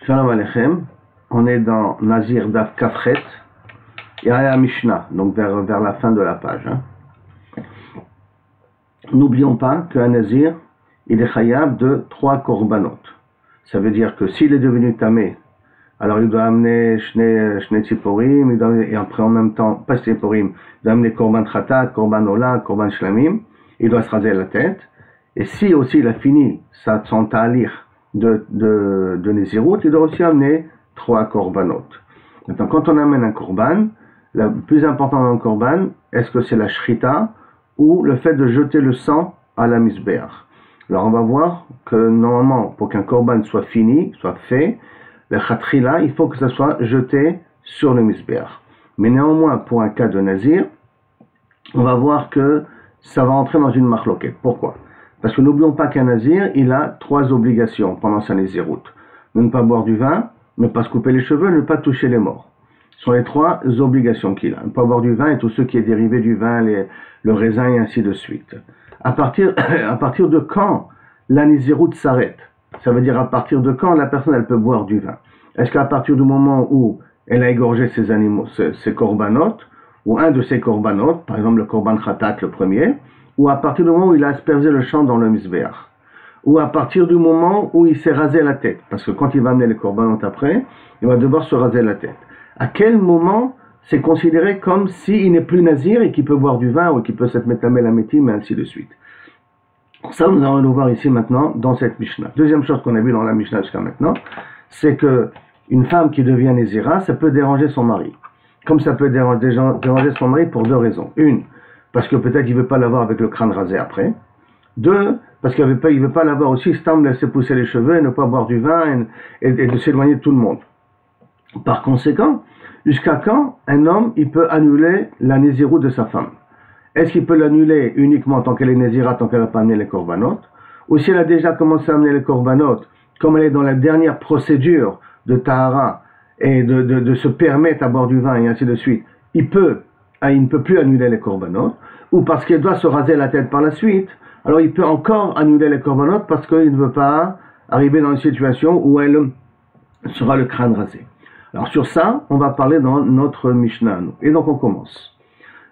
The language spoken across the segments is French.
Shalom Aleichem, on est dans Nazir Daf Kafret et à la Mishnah, donc vers la fin de la page. N'oublions pas qu'un Nazir, il est chayab de 3 korbanot. Ça veut dire que s'il est devenu tamé, alors il doit amener Shnei Tziporim, et après en même temps, pas Tziporim, il doit amener Korban Khatat, Korban Ola, Korban Shlamim, il doit se raser la tête. Et si aussi il a fini son ta'alir de Nézirut, il doit aussi amener 3 korbanot. Maintenant, quand on amène un korban, le plus important dans le korban, est-ce que c'est la shrita ou le fait de jeter le sang à la misbeach? Alors on va voir que normalement, pour qu'un korban soit fini, soit fait, le khatrila, il faut que ça soit jeté sur le misbeach. Mais néanmoins, pour un cas de nazir, on va voir que ça va entrer dans une machloket. Pourquoi? Parce que n'oublions pas qu'un nazir, il a 3 obligations pendant sa nézirut. Ne pas boire du vin, ne pas se couper les cheveux, ne pas toucher les morts. Ce sont les 3 obligations qu'il a. Ne pas boire du vin et tout ce qui est dérivé du vin, le raisin et ainsi de suite. À partir de quand la nézirut s'arrête? Ça veut dire à partir de quand la personne elle peut boire du vin? Est-ce qu'à partir du moment où elle a égorgé ses animaux, ses korbanot, ou un de ses korbanot, par exemple le korban khatat le premier, ou à partir du moment où il a aspergé le champ dans le misbeach, ou à partir du moment où il s'est rasé la tête, parce que quand il va amener les korbanot après, il va devoir se raser la tête. À quel moment c'est considéré comme s'il n'est plus nazir et qu'il peut boire du vin ou qu'il peut s'être métamé la métime et ainsi de suite? Ça, nous allons le voir ici maintenant dans cette Mishnah. Deuxième chose qu'on a vu dans la Mishnah jusqu'à maintenant, c'est que une femme qui devient nazira, ça peut déranger son mari. Comme ça peut déranger son mari pour 2 raisons. Une, parce que peut-être il ne veut pas l'avoir avec le crâne rasé après. 2, parce qu'il ne veut pas l'avoir aussi, stam laisser pousser les cheveux et ne pas boire du vin et de s'éloigner de tout le monde. Par conséquent, jusqu'à quand un homme il peut annuler la nézirut de sa femme? Est-ce qu'il peut l'annuler uniquement tant qu'elle est nézira, tant qu'elle n'a pas amené les korbanot? Ou si elle a déjà commencé à amener les korbanot, comme elle est dans la dernière procédure de tahara et de se permettre à boire du vin et ainsi de suite, il ne peut plus annuler les korbanot, ou parce qu'elle doit se raser la tête par la suite, alors il peut encore annuler les korbanot parce qu'il ne veut pas arriver dans une situation où elle sera le crâne rasé. Alors sur ça, on va parler dans notre Mishnah. Et donc on commence.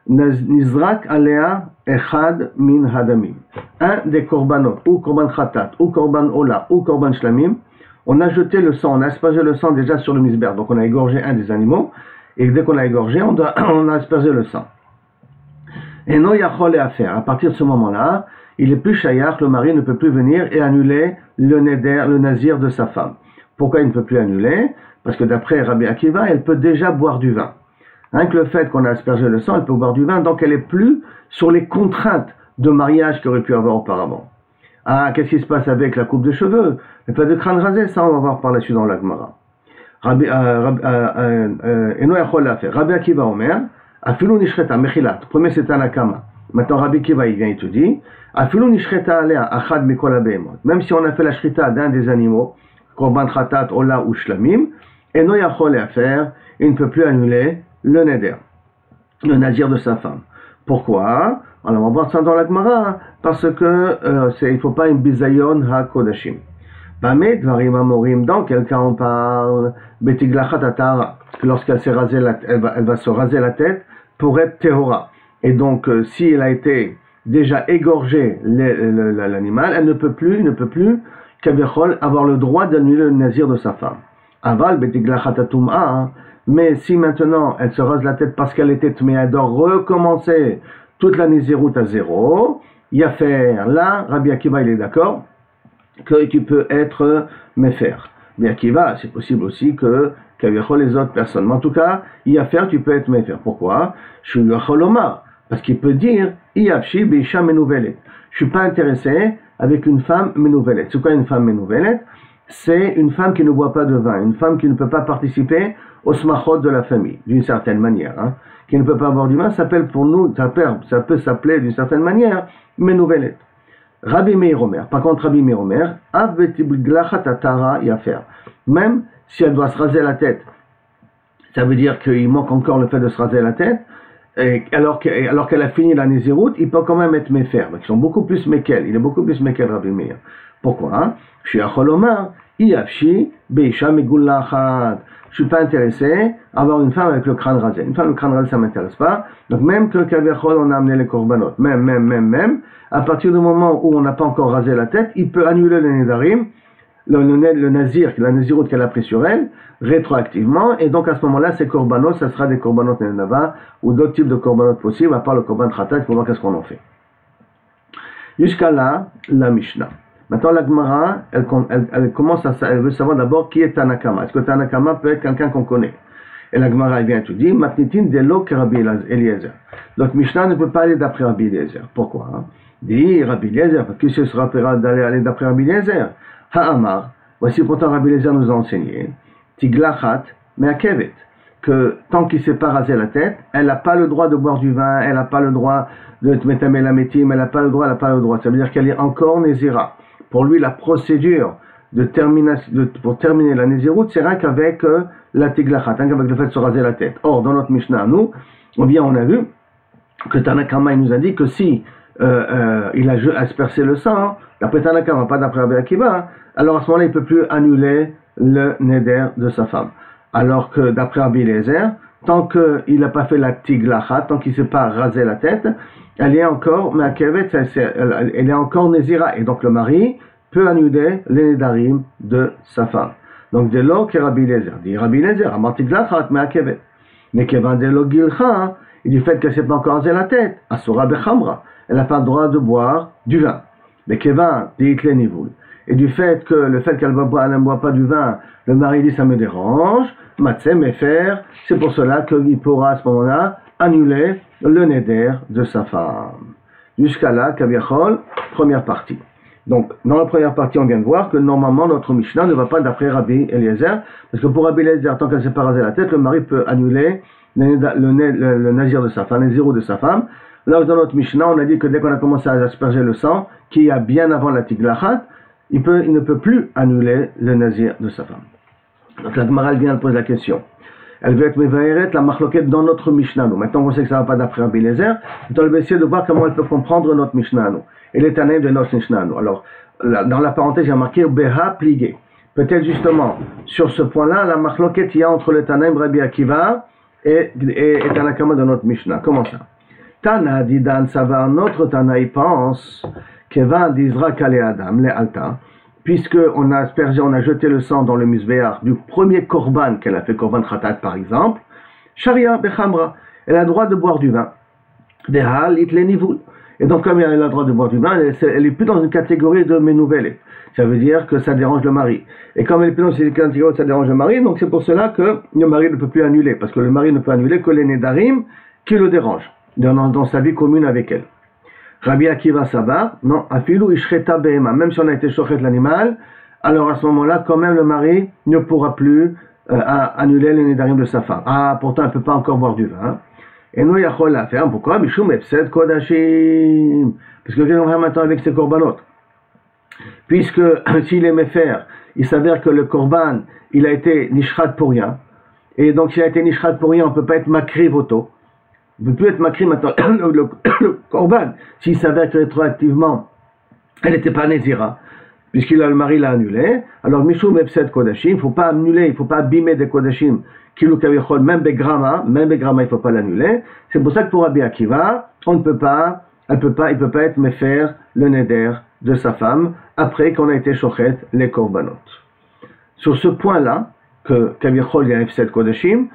Nizrak alea echad min hadamim. Un des korbanot, ou korban khatat, ou korban ola, ou korban shlamim, on a jeté le sang, on a aspergé le sang déjà sur le misber. Donc on a égorgé un des animaux, et dès qu'on l'a égorgé, on a aspergé le sang. Et non yachol à faire. À partir de ce moment-là, il est plus shayach, le mari ne peut plus venir et annuler le neder, le nazir de sa femme. Pourquoi il ne peut plus annuler? Parce que d'après Rabbi Akiva, elle peut déjà boire du vin. Rien que le fait qu'on a aspergé le sang, elle peut boire du vin, donc elle n'est plus sur les contraintes de mariage qu'elle aurait pu avoir auparavant. Ah, qu'est-ce qui se passe avec la coupe de cheveux? Le fait de crâne rasé, ça on va voir par la suite dans la Gemara. Rabbi Akiva Omer, Afilou Nishreta Mechilat, premier c'est Tanakama. Maintenant Rabbi Akiva il vient et te dit, Afilou Nishreta Alea Achad Mikol Abehemot. Même si on a fait la shrita d'un des animaux, Korban Khatat, Ola ou Shlamim, Eno Yachol à faire, il ne peut plus annuler le neder, le nazir de sa femme. Pourquoi? Alors on va voir ça dans la Gemara, parce que il ne faut pas une bizayon ha-kodashim. Bamed varim amorim, dans quel cas on parle betiglachat atara, que lorsqu'elle s'est rasée elle va se raser la tête pour être tehora. Et donc si elle a été déjà égorgée l'animal, elle ne peut plus kavichol avoir le droit d'annuler le nazir de sa femme. Aval betiglachat atum'a, mais si maintenant elle se rase la tête parce qu'elle était tmea, elle doit recommencer toute la nézirut à 0, il y a faire. Là, Rabbi Akiva il est d'accord que tu peux être méfer. Rabbi Akiva, c'est possible aussi que les autres personnes. Mais en tout cas, il y a faire, tu peux être méfer. Pourquoi? Je suis Omar, parce qu'il peut dire Iyavshi Beisha Menouvelet. Je suis pas intéressé avec une femme Menouvelet. C'est quoi une femme Menouvelet? C'est une femme qui ne boit pas de vin, une femme qui ne peut pas participer au smachot de la famille, d'une certaine manière, qui ne peut pas boire du vin, s'appelle pour nous, ça peut s'appeler d'une certaine manière, Menouvelet. Rabbi Meir Omer, par contre Rabbi Meir Omer, même si elle doit se raser la tête, ça veut dire qu'il manque encore le fait de se raser la tête, et alors qu'elle a fini la nézirut, il peut quand même être méfer, ils sont beaucoup plus méquel, il est beaucoup plus méquel Rabbi Meir. Pourquoi? Je suis à Cholomar, Iafshi, Beisha, Megulachat. Je suis pas intéressé à avoir une femme avec le crâne rasé. Une femme avec le crâne rasé, ça m'intéresse pas. Donc même que Kaviachol, on a amené les korbanot, même, à partir du moment où on n'a pas encore rasé la tête, il peut annuler le Nedarim, le nazir, la naziroute qu'elle a pris sur elle, rétroactivement, et donc à ce moment-là, ces korbanot, ça sera des korbanot nenava, ou d'autres types de korbanot possibles, à part le korban khatat, pour voir qu'est-ce qu'on en fait. Jusqu'à là, la Mishnah. Maintenant, la Gemara, elle commence elle veut savoir d'abord qui est Tanakama. Est-ce que Tanakama peut être quelqu'un qu'on connaît? Et la Gemara, elle vient te dire, Matnitin delo que Rabbi Eliezer. Donc, Mishnah ne peut pas aller d'après Rabbi Eliezer. Pourquoi? Dit Rabbi Eliezer, parce que ce sera d'aller d'après Rabbi Eliezer. Ha'amar, voici pourtant Rabbi Eliezer nous a enseigné, Tiglachat, mais à Kevet, que tant qu'il ne s'est pas rasé la tête, elle n'a pas le droit de boire du vin, elle n'a pas le droit de metamé la métime, elle n'a pas le droit, Ça veut dire qu'elle est encore Nézira. Pour lui, la procédure pour terminer la Néziroute, c'est rien qu'avec la Tiglachat, avec le fait de se raser la tête. Or, dans notre Mishnah, nous, on a vu que Tanakama il nous a dit que si il a aspercé le sang, d'après Tanakama, pas d'après Rabbi Akiva, alors à ce moment-là, il ne peut plus annuler le neder de sa femme. Alors que d'après Rabbi Eliezer, tant qu'il n'a pas fait la tiglachat, tant qu'il ne s'est pas rasé la tête, elle est encore, mais à Kevet, elle est encore Nézira. Et donc le mari peut annuler les nedarim de sa femme. Donc de là que Rabbi Eliezer dit, Rabbi Eliezer, amar tiglachat, mais à Kevet. Mais Kevan de lo gilcha, et du fait qu'elle ne s'est pas encore rasé la tête, asura bechamra, elle n'a pas le droit de boire du vin. Mais Kevan dit itle nivoul. Et du fait qu'elle ne boit pas du vin, le mari dit ça me dérange, matzeh mefer, c'est pour cela qu'il pourra à ce moment-là annuler le neder de sa femme. Jusqu'à là, Kaviachol, première partie. Donc, dans la première partie, on vient de voir que normalement notre Mishnah ne va pas d'après Rabbi Eliezer, parce que pour Rabbi Eliezer, tant qu'elle ne s'est pas rasé la tête, le mari peut annuler le nazir de sa femme, le zéro de sa femme. Là, dans notre Mishnah, on a dit que dès qu'on a commencé à asperger le sang, qui y a bien avant la tiglachat, il ne peut plus annuler le nazir de sa femme. Donc la Gemara vient de poser la question. Elle veut être mevaeret la machloket dans notre Mishnah. Maintenant on sait que ça ne va pas d'après Rabbi Eliezer. Donc elle va essayer de voir comment elle peut comprendre notre Mishnah. Et les Tanaïm de notre Mishnah. Alors dans la parenthèse il y a marqué Beha pligé. Peut-être justement sur ce point-là la machloket il y a entre les Tanaïm Rabbi Akiva et Tanakama de notre Mishnah. Comment ça? Tana didan savar notre Tana il pense Kevan d'Isra Kale Adam, les Alta, puisqu'on a aspergé, on a jeté le sang dans le misbéar du premier korban qu'elle a fait, korban khatat par exemple, Sharia Bechamra, elle a le droit de boire du vin. Dehal itle nivoul. Et donc, comme elle a le droit de boire du vin, elle est plus dans une catégorie de menouvelle. Ça veut dire que ça dérange le mari. Et comme elle est plus dans une catégorie de ça dérange le mari, donc c'est pour cela que le mari ne peut plus annuler, parce que le mari ne peut annuler que les nedarim qui le dérangent dans sa vie commune avec elle. Rabbi Akiva Saba, non, afilou ishreta behema, même si on a été shochet l'animal, alors à ce moment-là, quand même le mari ne pourra plus annuler les nedarim de sa femme. Ah, pourtant elle ne peut pas encore boire du vin. Et nous, yachol la faire. Pourquoi? Mishum efsed kodashim. Parce que qu'est-ce qu'on va maintenant avec ces korbanot? Puisque s'il est méfer, il s'avère que le korban, il a été nishrat pour rien. Et donc s'il a été nishrat pour rien, on ne peut pas être makri voto. Il ne peut plus être makri maintenant le korban. S'il s'avère que rétroactivement, elle n'était pas nézira, le mari l'a annulé, alors mishum efsed kodashim, il ne faut pas annuler, il ne faut pas abîmer des kodashim, kilou kavichol, même begrama, il ne faut pas l'annuler. C'est pour ça que pour Rabbi Akiva, il peut pas être méfer le neder de sa femme après qu'on a été shochet les korbanot. Sur ce point-là, que kavichol y a efsed kodashim,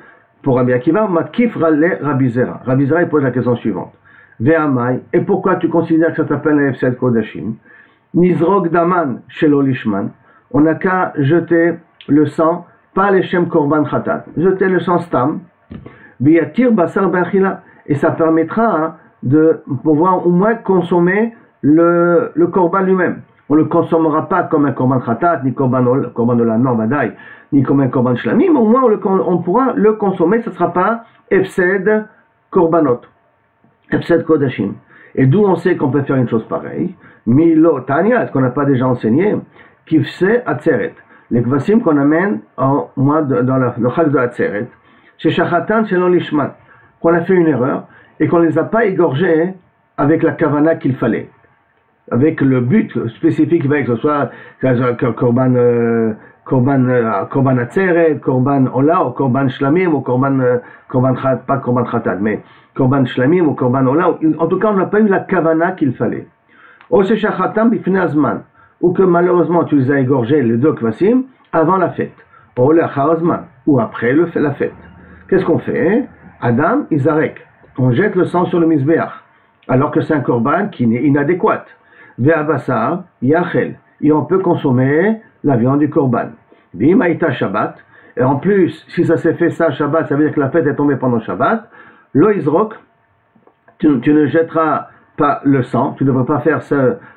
pour Rabbi Akiva, matkif rale Rabbi Zera. Rabbi Zera, il pose la question suivante. Ve'amai, et pourquoi tu considères que ça s'appelle la efsed kodashim? Nizrog daman shelo lishman. On n'a qu'à jeter le sang, pas les shem korban khatat. Jeter le sang stam. Biyatir basar b'achila. Et ça permettra de pouvoir au moins consommer le korban lui-même. On ne le consommera pas comme un korban khatat, ni korban de la norvadaï, ni comme un korban shlami, mais au moins on pourra le consommer, ce ne sera pas efsed korbanot, efsed kodashim. Et d'où on sait qu'on peut faire une chose pareille? Milo Tanya, est-ce qu'on n'a pas déjà enseigné? Kifse Atzeret, les kvasim qu'on amène dans le chag de Atzeret, chez Shachatan, chez l'Olishman, qu'on a fait une erreur et qu'on ne les a pas égorgés avec la kavana qu'il fallait. avec le but spécifique, que ce soit korban atzeret, korban ola, ou korban shlamim, ou pas korban khatat, mais korban shlamim ou korban ola. En tout cas, on n'a pas eu la kavana qu'il fallait. Ou que malheureusement tu les as égorgés, les deux kvasim, avant la fête. Ou après la fête. Qu'est-ce qu'on fait? Adam, Izarek. On jette le sang sur le misbéach, alors que c'est un korban qui est inadéquat. Ve'abasa, yachel. Et on peut consommer la viande du korban. Bimaïta Shabbat. Et en plus, si ça s'est fait ça Shabbat, ça veut dire que la fête est tombée pendant Shabbat. Lo Izrok, tu ne jetteras pas le sang, tu ne peux pas faire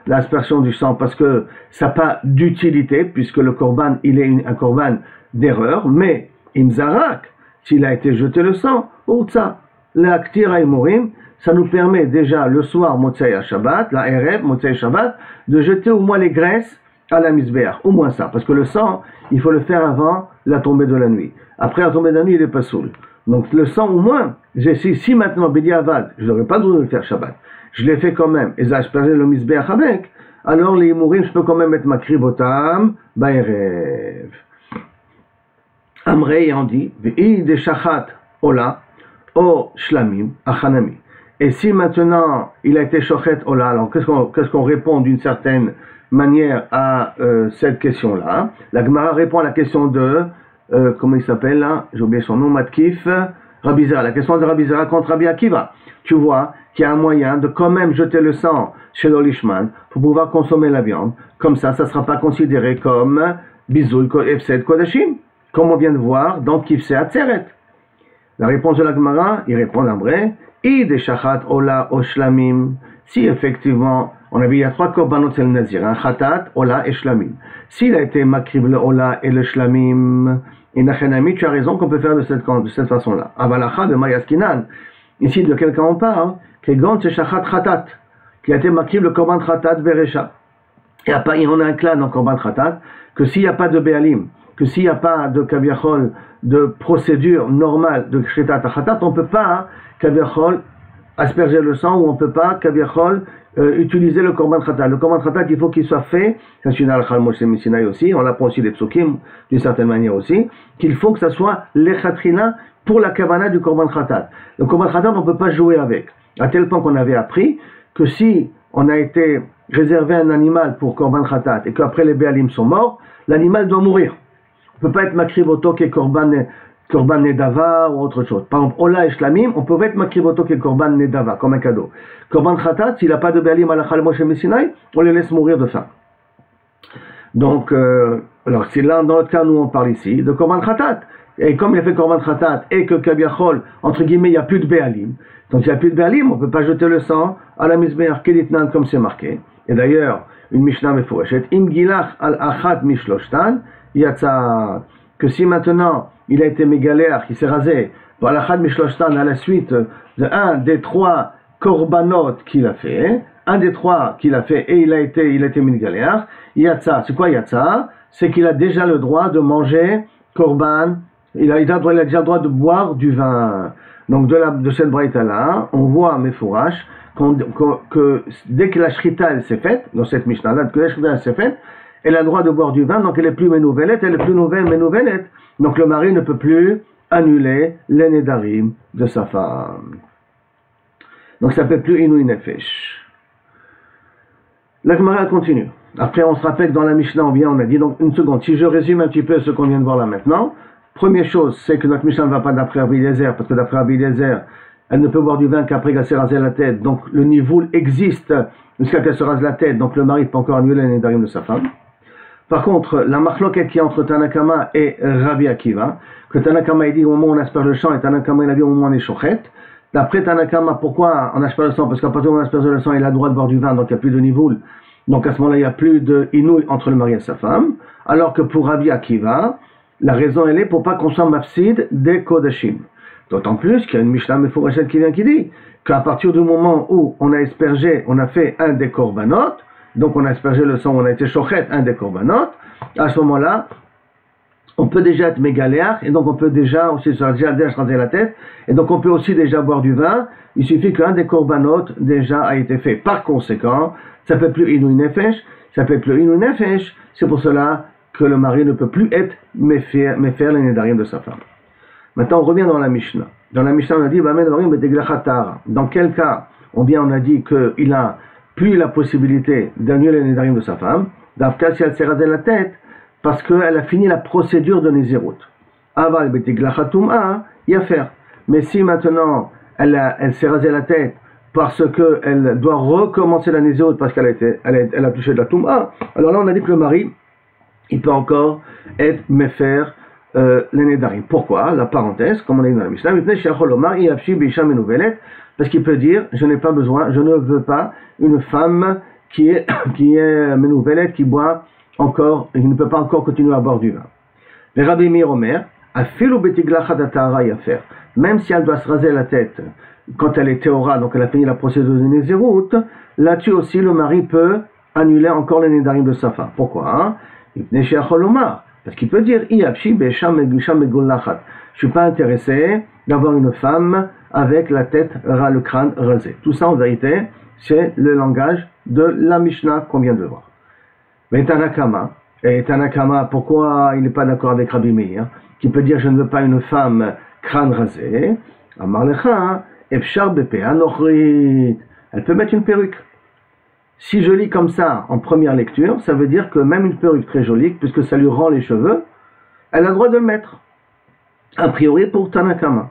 l'aspersion du sang parce que ça n'a pas d'utilité, puisque le korban, il est un korban d'erreur, mais imzarak, s'il a été jeté le sang, ou ça, la ktira imurim, ça nous permet déjà le soir, Motzei Shabbat, la Erev, Motzei Shabbat, de jeter au moins les graisses à la misbéach, au moins ça, parce que le sang, il faut le faire avant la tombée de la nuit. Après la tombée de la nuit, il est pas saoul. Donc le sang, au moins, si maintenant, Bedi Avad, je n'aurais pas le droit de le faire Shabbat, je l'ai fait quand même, et j'ai aspergé le misbéach avec, alors les imurim, je peux quand même mettre ma kribotam, Baerev. Amrei en dit, V'i de shachat ola, o shlamim, achanami. Et si maintenant il a été shochet ola, alors qu'est-ce qu'on répond d'une certaine manière à cette question-là? La Gemara répond à la question de, comment il s'appelle là? J'ai oublié son nom, Matkif, Rabbi Zera, la question de Rabbi Zera contre Rabbi Akiva. Tu vois qu'il y a un moyen de quand même jeter le sang chez l'olishman pour pouvoir consommer la viande. Comme ça ne sera pas considéré comme bizoul efsed kodashim, comme on vient de voir dans Kifseh Atzeret. La réponse de la Gemara, il répond en vrai, Id shachat ola o shlamim. Si effectivement, on avait il y a 3 korbanot c'est le nazir, un chatat, ola et shlamim. S'il a été makrib le ola et le shlamim, et nachanami, tu as raison qu'on peut faire de cette façon-là. Avalacha de mayaskinan. Ici, de quelqu'un on parle, kegon shachat chatat, qui a été makrib le korban chatat beresha. Et on a un clan dans korban chatat, que s'il n'y a pas de béalim, que s'il n'y a pas de kaviachol, de procédure normale de shritat chatat, on ne peut pas kaviachol asperger le sang, ou on ne peut pas kaviachol utiliser le korban chatat. Le korban chatat, il faut qu'il soit fait, c'est une halakha Moshe Sinai aussi, on l'apprend aussi des psukim d'une certaine manière aussi, qu'il faut que ça soit lechatrina pour la kavana du korban chatat. Le korban chatat, on ne peut pas jouer avec, à tel point qu'on avait appris que si on a été réservé un animal pour korban chatat et qu'après les béalim sont morts, l'animal doit mourir. On ne peut pas être makrivoto qui est korban nedava ou autre chose. Par exemple, ola et shlamim, on peut être makrivoto qui est korban nedava, comme un cadeau. Korban khatat, s'il n'a pas de béalim à la Chal Moshe Sinai, on les laisse mourir de faim. Donc, alors c'est là, dans notre cas, nous on parle ici de korban khatat. Et comme il a fait korban khatat et que kaviachol, entre guillemets, il n'y a plus de béalim. Donc il n'y a plus de béalim, on ne peut pas jeter le sang à la misbeach keditnan comme c'est marqué. Et d'ailleurs, une Mishnah meforeshet, im gilach al achat mishloshtan, yatsa, que si maintenant il a été mégaléach, il s'est rasé, pour al achat mishloshtan, à la suite de un des 3 korbanot qu'il a fait, un des 3 qu'il a fait et il a été mégaléach, yatsa, c'est quoi yatsa? C'est qu'il a déjà le droit de manger korban, il a déjà le droit de boire du vin. Donc de cette braïta-là, on voit Mefourash que dès que la shrita elle s'est faite, dans cette Mishnah-là, que la shrita elle s'est faite, elle a le droit de boire du vin, donc elle est plus ménouvelette, elle est plus nouvelle ménouvelette. Donc le mari ne peut plus annuler les nedarim de sa femme. Donc ça ne peut plus inouï nefesh. La Gemara continue. Après on se rappelle que dans la Mishnah on a dit, donc une seconde, si je résume un petit peu ce qu'on vient de voir là maintenant, première chose, c'est que notre Mishnah ne va pas d'après Rabbi Eliezer, parce que d'après Rabbi Eliezer, elle ne peut boire du vin qu'après qu'elle s'est rasée la tête. Donc le nivoul existe jusqu'à qu'elle se rase la tête, donc le mari ne peut encore annuler les nedarim de sa femme. Par contre, la machloket qui est entre Tanakama et Rabbi Akiva, que Tanakama il dit au moment où on asperge le sang, et Tanakama il a dit au moment où on est chochet. D'après Tanakama, pourquoi on asperge le sang? Parce qu'à partir où on asperge le sang, il a le droit de boire du vin, donc il n'y a plus de nivoul. Donc à ce moment-là, il n'y a plus de inouï entre le mari et sa femme. Alors que pour Rabbi Akiva, la raison elle est pour pas qu'on soit mafsid des kodashim. D'autant plus qu'il y a une Mishnah Mefourachet qui vient qui dit qu'à partir du moment où on a aspergé, on a fait un des korbanot, donc on a aspergé le sang, on a été shochet un des korbanot, à ce moment-là, on peut déjà être mégaléach, et donc on peut déjà aussi déjà raser la tête, et donc on peut aussi déjà boire du vin. Il suffit qu'un des korbanot déjà a été fait. Par conséquent, ça ne peut plus inouï nefesh, ça peut plus inouï nefesh. C'est pour cela que le mari ne peut plus être méfaire les nédarim de sa femme. Maintenant, on revient dans la Mishnah. Dans la Mishnah, on a dit, dans quel cas, on a dit qu'il n'a plus la possibilité d'annuler les nédarim de sa femme, d'Afka si elle s'est rasé la tête, parce qu'elle a fini la procédure de Nézirut. Aval betiglachatum'a, il y a faire. Mais si maintenant elle s'est rasé la tête parce qu'elle doit recommencer la Nézirut parce qu'elle a touché de la Tum'a, alors là on a dit que le mari, il peut encore être méfer les Nédarim. Pourquoi? La parenthèse, comme on a dit dans la Mishnah, parce qu'il peut dire, je n'ai pas besoin, je ne veux pas une femme qui est menouvelet, qui boit encore, il ne peut pas encore continuer à boire du vin. Mais Rabbi Meir Omer, même si elle doit se raser la tête quand elle est théora, donc elle a fini la procédure de Nézirut, là-dessus aussi le mari peut annuler encore les nédarim de sa femme. Pourquoi? Parce qu'il peut dire, je ne suis pas intéressé d'avoir une femme avec la tête, le crâne rasé. Tout ça en vérité, c'est le langage de la Mishnah qu'on vient de voir. Mais Tanakama, pourquoi il n'est pas d'accord avec Rabbi Meir, qui peut dire je ne veux pas une femme crâne rasé? Amar lecha, efshar bepea nochrit. Elle peut mettre une perruque. Si je lis comme ça en première lecture, ça veut dire que même une perruque très jolie, puisque ça lui rend les cheveux, elle a le droit de le mettre. A priori pour Tanakama.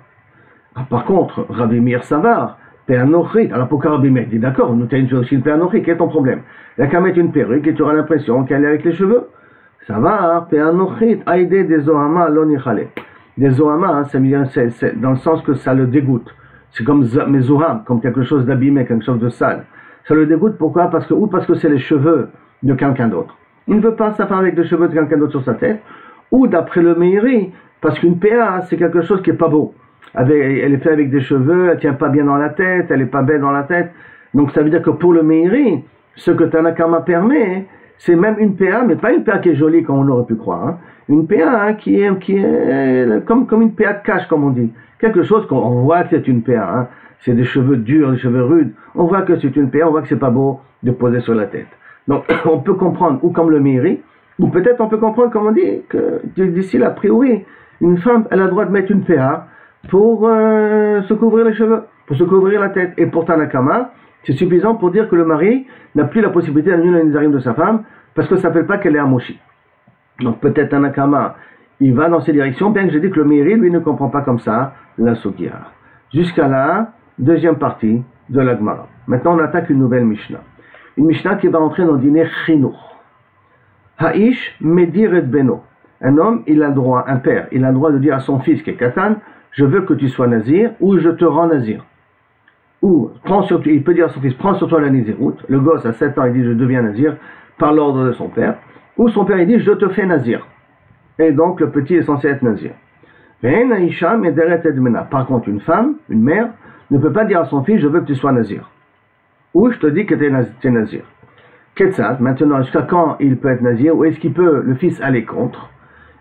Par contre, Rabbi Meir Savar, Péanochrit. Alors pourquoi Rabbi Meir dit d'accord, nous t'as aussi une Péanochrit, quel est ton problème? Il n'y a qu'à mettre une perruque et tu auras l'impression qu'elle est avec les cheveux. Ça va, Péanochrit, Aïdé des Zohama Lonichale. Des Zohama, c'est dans le sens que ça le dégoûte. C'est comme Mezoham, comme quelque chose d'abîmé, quelque chose de sale. Ça le dégoûte, pourquoi? Parce que c'est les cheveux de quelqu'un d'autre. Il ne veut pas sa femme avec les cheveux de quelqu'un d'autre sur sa tête, ou d'après le Meiri, parce qu'une PA, c'est quelque chose qui n'est pas beau. Elle est faite avec des cheveux, elle ne tient pas bien dans la tête, elle n'est pas belle dans la tête. Donc ça veut dire que pour le Meiri, ce que Tanakama permet, c'est même une PA, mais pas une PA qui est jolie comme on aurait pu croire. Hein. Une PA qui est comme une PA de cache, comme on dit. Quelque chose qu'on voit que c'est une PA. Hein. C'est des cheveux durs, des cheveux rudes. On voit que c'est une PA, on voit que c'est pas beau de poser sur la tête. Donc on peut comprendre, ou comme le Meiri, ou peut-être on peut comprendre, comme on dit, que d'ici là, a priori, une femme, elle a le droit de mettre une PA pour se couvrir les cheveux, pour se couvrir la tête. Et pour Tanakama, c'est suffisant pour dire que le mari n'a plus la possibilité d'annuler les nédarim de sa femme, parce que ça ne s'appelle pas qu'elle est amoshi. Donc peut-être Tanakama, il va dans ces directions, bien que j'ai dit que le Meiri, lui, ne comprend pas comme ça la Sugya. Jusqu'à là, deuxième partie de la Gemara. Maintenant, on attaque une nouvelle Mishnah. Une Mishnah qui va entrer dans le dîner Chinuch. Ha'ish medir et beno. Un homme, il a le droit, un père, il a le droit de dire à son fils qui est Katan, je veux que tu sois nazir, ou je te rends nazir. Ou, il peut dire à son fils, prends sur toi la naziroute. Le gosse à 7 ans, il dit, je deviens nazir, par l'ordre de son père. Ou son père, il dit, je te fais nazir. Et donc, le petit est censé être nazir. Par contre, une femme, une mère, ne peut pas dire à son fils, je veux que tu sois nazir. Ou je te dis que tu es nazir. Ketsat, maintenant, jusqu'à quand il peut être nazir, ou est-ce qu'il peut, le fils, aller contre?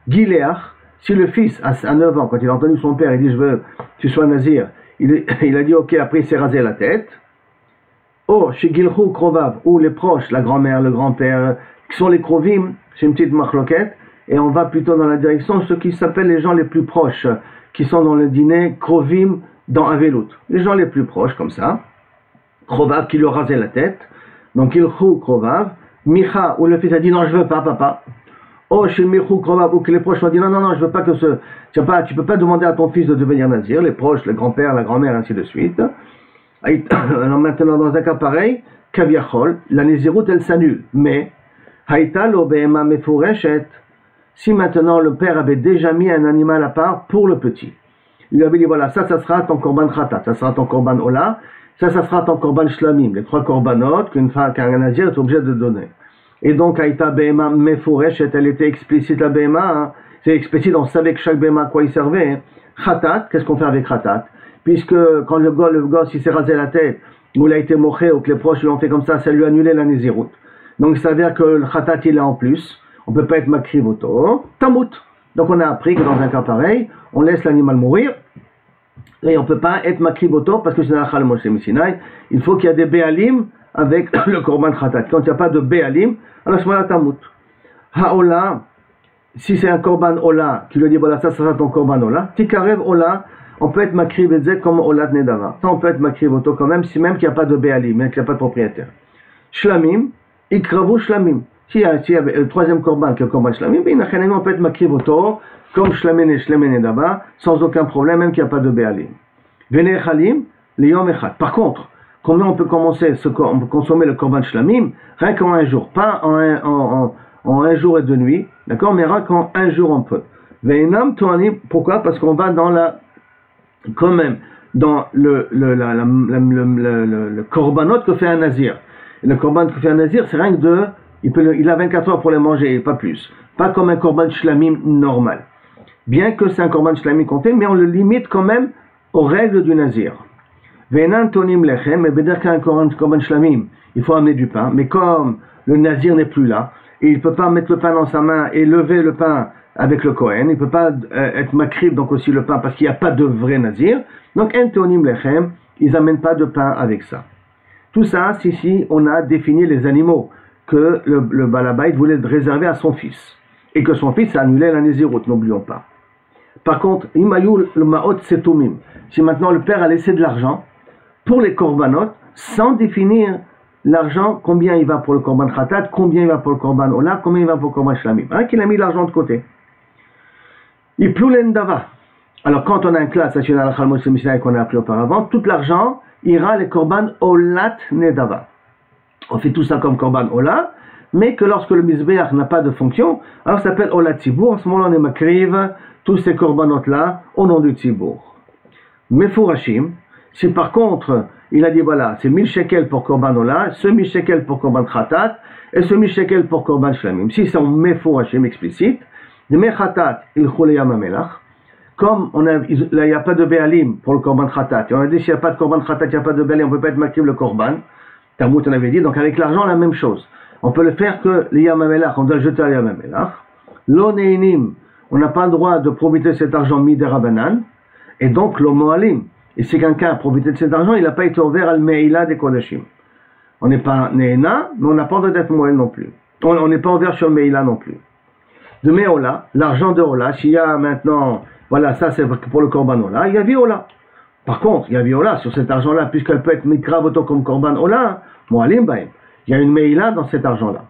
Gileach, si le fils, à 9 ans, quand il a entendu son père, il dit, je veux que tu sois nazir, il a dit, ok, après il s'est rasé la tête. Oh, chez Gilchou Krovav, ou les proches, la grand-mère, le grand-père, qui sont les Krovim, c'est une petite marloquette, et on va plutôt dans la direction de ceux qui s'appellent les gens les plus proches, qui sont dans le dîner Krovim dans Avelut. Les gens les plus proches, comme ça. Krovav qui lui a rasé la tête. Donc Gilchou Krovav. Micha, où le fils a dit, non, je veux pas, papa. Oh, chez Michou Krovav, ou que les proches ont dit, non, je veux pas que tu peux pas demander à ton fils de devenir nazir, les proches, le grand-père, la grand-mère, ainsi de suite. Alors maintenant, dans un cas pareil, Kaviachol, la naziroute, elle s'annule. Mais, Haïta l'obéma mefureshet, si maintenant le père avait déjà mis un animal à part pour le petit, il lui avait dit, voilà, ça sera ton korban khatat, ça sera ton korban ola, ça sera ton korban shlamim, les 3 korbanot qu'un nazir est obligé de donner. Et donc, Haïta Behema Mefureshet, elle était explicite la Behema, hein. C'est explicite, on savait que chaque Behema à quoi il servait. Hein. Khatat, qu'est-ce qu'on fait avec Khatat? Puisque quand le gosse il s'est rasé la tête, ou il a été moché, ou que les proches lui ont fait comme ça lui a annulé la Nézirut. Donc il s'avère que le Khatat il est en plus, on ne peut pas être Makrivoto, Tamut. Donc on a appris que dans un cas pareil, on laisse l'animal mourir, et on ne peut pas être makriboto parce que c'est la Chal Moshe Sinai. Il faut qu'il y ait des béalim avec le korban khatat. Quand il n'y a pas de béalim, alors ce moment-là, tamout. Haola, si c'est un korban ola, qui lui dit voilà, ça sera ton korban ola, tikarev ola, on peut être makribedze comme olat nedava. Ça, on peut être makriboto quand même, si même qu'il n'y a pas de béalim, même qu'il n'y a pas de propriétaire. Shlamim, ikravu shlamim. S'il y a le troisième korban qui est le korban shlamim, on peut être makriboto comme shlamim et shlamim nedava, sans aucun problème, même qu'il n'y a pas de béalim. Venechalim, liyom echad. Par contre, combien on peut consommer le korban shlamim? Rien qu'en un jour, pas en un jour et deux nuits, d'accord, mais rien qu'en un jour on peut. Veinam toanim, pourquoi? Parce qu'on va dans quand même, dans le korbanot que fait un nazir. Et le korban que fait un nazir, c'est rien que il a 24 heures pour les manger, et pas plus. Pas comme un korban shlamim normal. Bien que c'est un korban shlamim compté, mais on le limite quand même aux règles du nazir. Veinam tonim lechem, mais bedar qu'un korban shlamim, il faut amener du pain, mais comme le nazir n'est plus là, et il ne peut pas mettre le pain dans sa main et lever le pain avec le Kohen, il ne peut pas être makrib, donc aussi le pain, parce qu'il n'y a pas de vrai nazir. Donc, entonim lechem, ils n'amènent pas de pain avec ça. Tout ça, si on a défini les animaux que le Balabait voulait réserver à son fils, et que son fils a annulé la nézirut, n'oublions pas. Par contre, imayul le maot setumim, si maintenant le père a laissé de l'argent pour les korbanot, sans définir l'argent, combien il va pour le korban khatat, combien il va pour le korban ola, combien il va pour le korban shlamim. Hein, qu'il a mis l'argent de côté. Il ploulen dava. Alors quand on a un classe national à Chalmos Mishnah qu'on a appris auparavant, tout l'argent ira les korban olat nedava. On fait tout ça comme korban ola, mais que lorsque le mizbeach n'a pas de fonction, alors ça s'appelle olat tzibour. En ce moment-là, on est makriv tous ces korbanot là au nom du tzibour. Mefourashim, si par contre il a dit voilà, c'est 1000 shekels pour korban ola, ce 1000 shekels pour korban khatat, et ce 1000 shekels pour korban shlamim. Si c'est en mefourashim explicite, de mechatat il chuleyam amelach, comme il n'y a pas de béalim pour le korban khatat, et on a dit s'il n'y a pas de korban khatat, il n'y a pas de béalim, on ne peut pas être makriv le korban. Talmud on avait dit, donc avec l'argent la même chose. On peut le faire que l'yam amelach, on doit le jeter à l'yam amelach. Lo neinim, on n'a pas le droit de profiter de cet argent miderabanan, et donc lo moalim. Et si quelqu'un a profité de cet argent, il n'a pas été ouvert al meila des kodashim. On n'est pas neena, mais on n'a pas le droit d'être moël non plus. On n'est pas ouvert sur le meila non plus. De meola, l'argent de ola, s'il y a maintenant, voilà, ça c'est pour le korban ola, il y a viola. Par contre, il y a viola sur cet argent-là, puisqu'elle peut être mikravoto comme korban ola, moalim baim. Il y a une meila dans cet argent-là.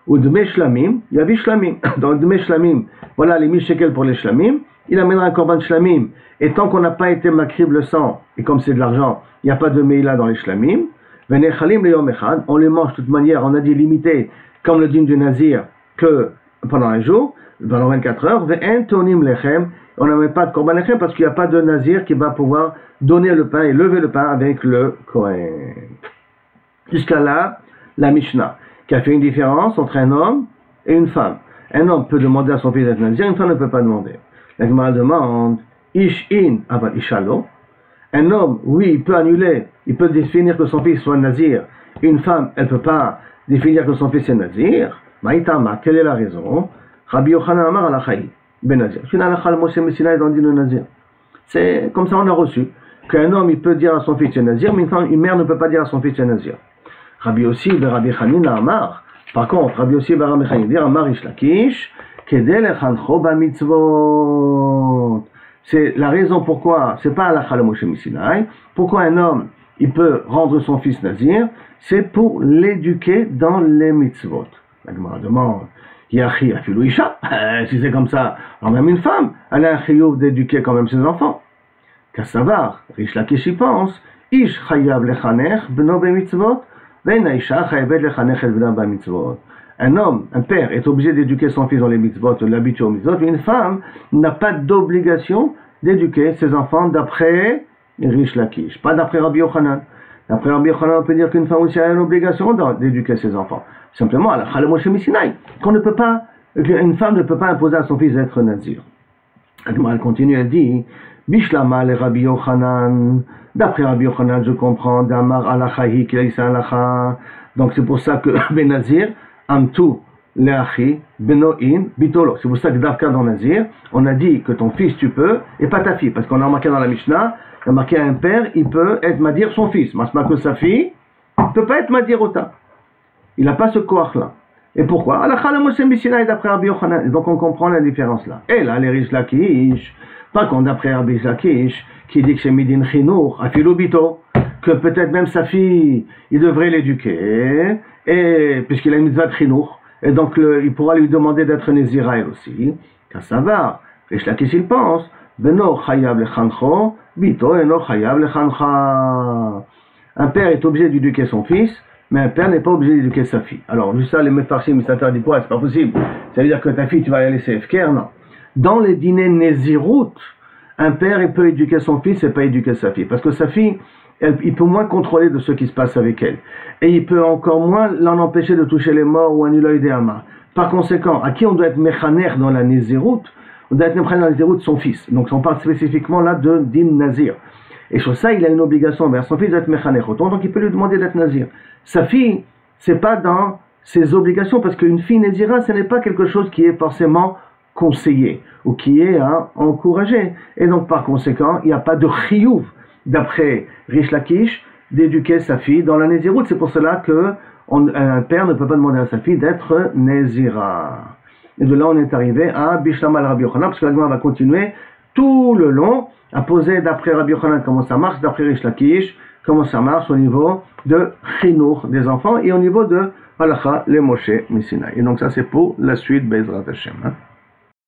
Ou de shlamim, il y a vishlamim. Dans le shlamim, voilà les 1000 shekels pour les shlamim, il amènera un korban shlamim. Et tant qu'on n'a pas été makrib le sang, et comme c'est de l'argent, il n'y a pas de meila dans les shlamim, venechalim le yom echad, on les mange de toute manière, on a dit limité, comme le dîme du nazir, que pendant un jour, pendant 24 heures, ve'en tonim lechem, on n'amène pas de korban lechem parce qu'il n'y a pas de nazir qui va pouvoir donner le pain et lever le pain avec le Kohen. Jusqu'à là, la Mishnah, qui a fait une différence entre un homme et une femme. Un homme peut demander à son fils d'être nazir, une femme ne peut pas demander. La Gemara demande, Ish in aval ishalo. Un homme, oui, il peut annuler, il peut définir que son fils soit nazir. Une femme, elle ne peut pas définir que son fils est nazir. Maïtama, quelle est la raison? Rabbi Yochanan Amar Alachai, Ben Nazir. C'est une halakha al Moshe Messina dans le din nazir. C'est comme ça on a reçu qu'un homme il peut dire à son fils c'est nazir, mais une mère ne peut pas dire à son fils c'est nazir. Rabbi aussi, Rabbi Hanina Amar. Par contre, Rabbi aussi, Rabbi Hanina dit Amar Ish Lakish, Kedel Echancho Ba Mitzvot. C'est la raison pourquoi, c'est pas halakha al Moshe Messina, pourquoi un homme il peut rendre son fils nazir, c'est pour l'éduquer dans les mitzvot. La Gemara demande, Yachi afilou isha, si c'est comme ça, alors même une femme, elle a un chiyuv d'éduquer quand même ses enfants. Kassavar, Rish Lakish y pense, Ish chayav lechanech beno b'mitzvot, ve'na isha chayavet lechanech et beno b'mitzvot. Un homme, un père, est obligé d'éduquer son fils dans les mitzvot, de l'habituer aux mitzvot, mais une femme n'a pas d'obligation d'éduquer ses enfants d'après Rish Lakish, pas d'après Rabbi Yochanan. D'après Rabbi Yochanan, on peut dire qu'une femme aussi a une obligation d'éduquer ses enfants. Simplement, à la Chal Moshe Misinaï, une femme ne peut pas imposer à son fils d'être nazir. Elle continue, elle dit, Bishlama le Rabbi Yochanan. D'après Rabbi Yochanan, je comprends, Damar alachahi, qu'il a dit ça alacha. Donc c'est pour ça que Ben Nazir, Amtu, Leachi, Benoin, Bitolo. C'est pour ça que Davka dans Nazir, on a dit que ton fils tu peux, et pas ta fille. Parce qu'on a remarqué dans la Mishnah, il y a marqué un père, il peut être Madir son fils. Masma que sa fille, ne peut pas être Madir Ota. Il n'a pas ce koach-là. Et pourquoi? D'après Rabbi Yochanan. Donc on comprend la différence là. Et là, les Rish Lakish, pas contre d'après Rabbi Lakish, qui dit que c'est Midin Chinour, Afilobito, que peut-être même sa fille, il devrait l'éduquer, et puisqu'il a une mitzvah de Chinour, et donc il pourra lui demander d'être Nézira elle aussi, car ça va. Rish Lakish il pense, Beno Chayav Lechancho, Bito Eno Chayav Lechancha. Un père est obligé d'éduquer son fils, mais un père n'est pas obligé d'éduquer sa fille. Alors, juste ça, les Mefarshim, ils s'interdisent quoi? C'est pas possible. Ça veut dire que ta fille, tu vas la laisser FKR? Non. Dans les dîners Nézirut, un père, il peut éduquer son fils et pas éduquer sa fille. Parce que sa fille, il peut moins contrôler de ce qui se passe avec elle. Et il peut encore moins l'en empêcher de toucher les morts ou un uloïdéama. Par conséquent, à qui on doit être Mechaner dans la Nézirut? On doit être Mechaner dans la Nézirut son fils. Donc, on parle spécifiquement là de Din Nazir. Et sur ça, il a une obligation envers son fils d'être Mechaner. Donc, il peut lui demander d'être Nazir. Sa fille, c'est pas dans ses obligations, parce qu'une fille Nézira, ce n'est pas quelque chose qui est forcément conseillé, ou qui est encouragé. Et donc, par conséquent, il n'y a pas de chiyuv, d'après Rish Lakish, d'éduquer sa fille dans la Nézirut. C'est pour cela qu'un père ne peut pas demander à sa fille d'être Nézira. Et de là, on est arrivé à Bishlam al Rabbi Yochanan, parce que la Gemara va continuer tout le long à poser d'après Rabbi Yochanan comment ça marche, d'après Rish Lakish, comment ça marche au niveau de Chinour des enfants et au niveau de Halacha les Moshe Messina. Et donc ça c'est pour la suite Bezrat Hashem.